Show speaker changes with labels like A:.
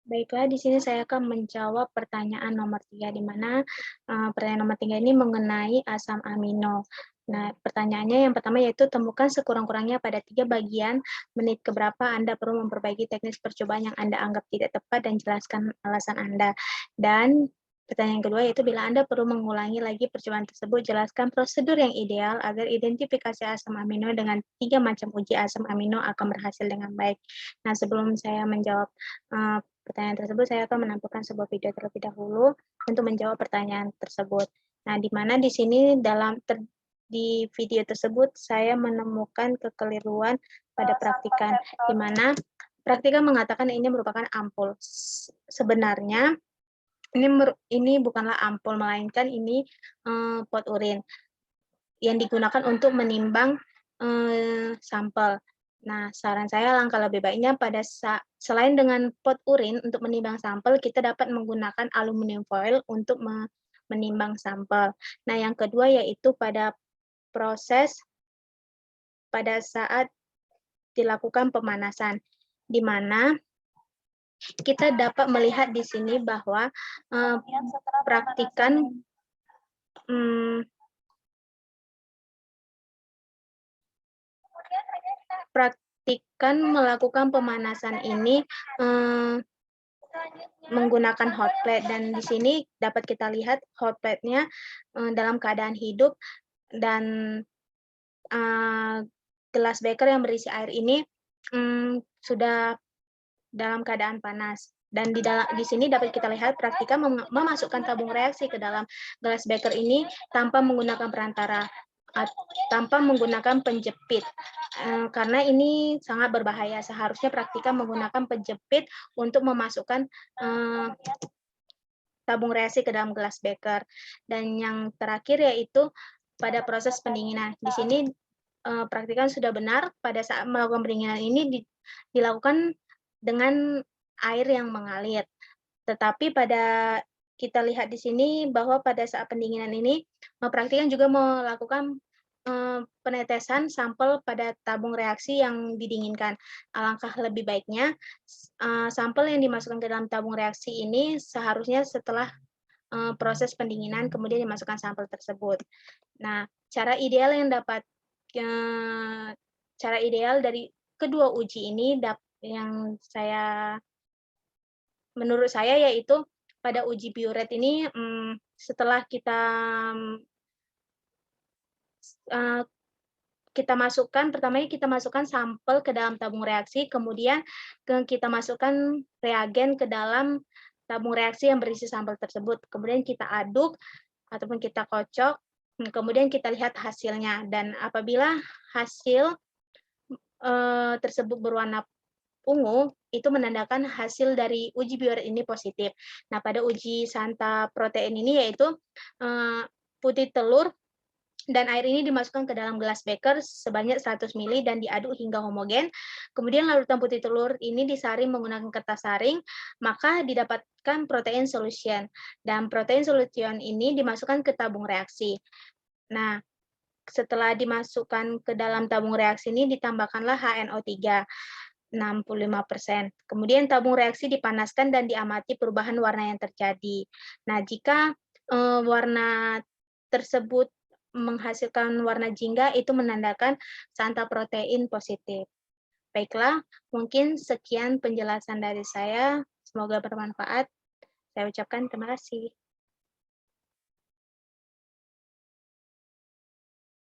A: Baiklah, di sini saya akan menjawab pertanyaan nomor 3, di mana pertanyaan nomor 3 ini mengenai asam amino. Nah, pertanyaannya yang pertama yaitu temukan sekurang-kurangnya pada 3 bagian menit keberapa Anda perlu memperbaiki teknis percobaan yang Anda anggap tidak tepat dan jelaskan alasan Anda. Dan pertanyaan kedua yaitu bila Anda perlu mengulangi lagi percobaan tersebut, jelaskan prosedur yang ideal agar identifikasi asam amino dengan 3 macam uji asam amino akan berhasil dengan baik. Nah, sebelum saya menjawab pertanyaan tersebut, saya akan menampilkan sebuah video terlebih dahulu untuk menjawab pertanyaan tersebut. Nah, di mana di sini di video tersebut saya menemukan kekeliruan pada praktikan, di mana praktikan mengatakan ini merupakan ampul. Sebenarnya ini bukanlah ampul, melainkan ini pot urin yang digunakan untuk menimbang sampel. Nah, saran saya langkah lebih baiknya selain dengan pot urin untuk menimbang sampel, kita dapat menggunakan aluminium foil untuk menimbang sampel. Nah, yang kedua yaitu proses pada saat dilakukan pemanasan, di mana kita dapat melihat di sini bahwa praktikan melakukan pemanasan ini menggunakan hot plate, dan di sini dapat kita lihat hot plate-nya dalam keadaan hidup, dan gelas beker yang berisi air ini sudah dalam keadaan panas. Dan di sini dapat kita lihat praktika memasukkan tabung reaksi ke dalam gelas beker ini tanpa menggunakan perantara, tanpa menggunakan penjepit, karena ini sangat berbahaya. Seharusnya praktika menggunakan penjepit untuk memasukkan tabung reaksi ke dalam gelas beker. Dan yang terakhir yaitu pada proses pendinginan. Di sini praktikan sudah benar pada saat melakukan pendinginan ini dilakukan dengan air yang mengalir. Tetapi kita lihat di sini bahwa pada saat pendinginan ini, praktikan juga melakukan penetesan sampel pada tabung reaksi yang didinginkan. Alangkah lebih baiknya sampel yang dimasukkan ke dalam tabung reaksi ini seharusnya setelah proses pendinginan kemudian dimasukkan sampel tersebut. Nah, cara ideal dari kedua uji ini yang menurut saya yaitu pada uji biuret ini setelah pertamanya kita masukkan sampel ke dalam tabung reaksi, kemudian kita masukkan reagen ke dalam tabung reaksi yang berisi sampel tersebut. Kemudian kita aduk ataupun kita kocok, kemudian kita lihat hasilnya. Dan apabila hasil tersebut berwarna ungu, itu menandakan hasil dari uji biuret ini positif. Nah, pada uji santa protein ini yaitu putih telur dan air ini dimasukkan ke dalam gelas beker sebanyak 100 ml dan diaduk hingga homogen. Kemudian larutan putih telur ini disaring menggunakan kertas saring, maka didapatkan protein solution. Dan protein solution ini dimasukkan ke tabung reaksi. Nah, setelah dimasukkan ke dalam tabung reaksi ini ditambahkanlah HNO3 65%. Kemudian tabung reaksi dipanaskan dan diamati perubahan warna yang terjadi. Nah, jika warna tersebut menghasilkan warna jingga, itu menandakan santa protein positif. Baiklah, mungkin sekian penjelasan dari saya. Semoga bermanfaat. Saya ucapkan terima kasih.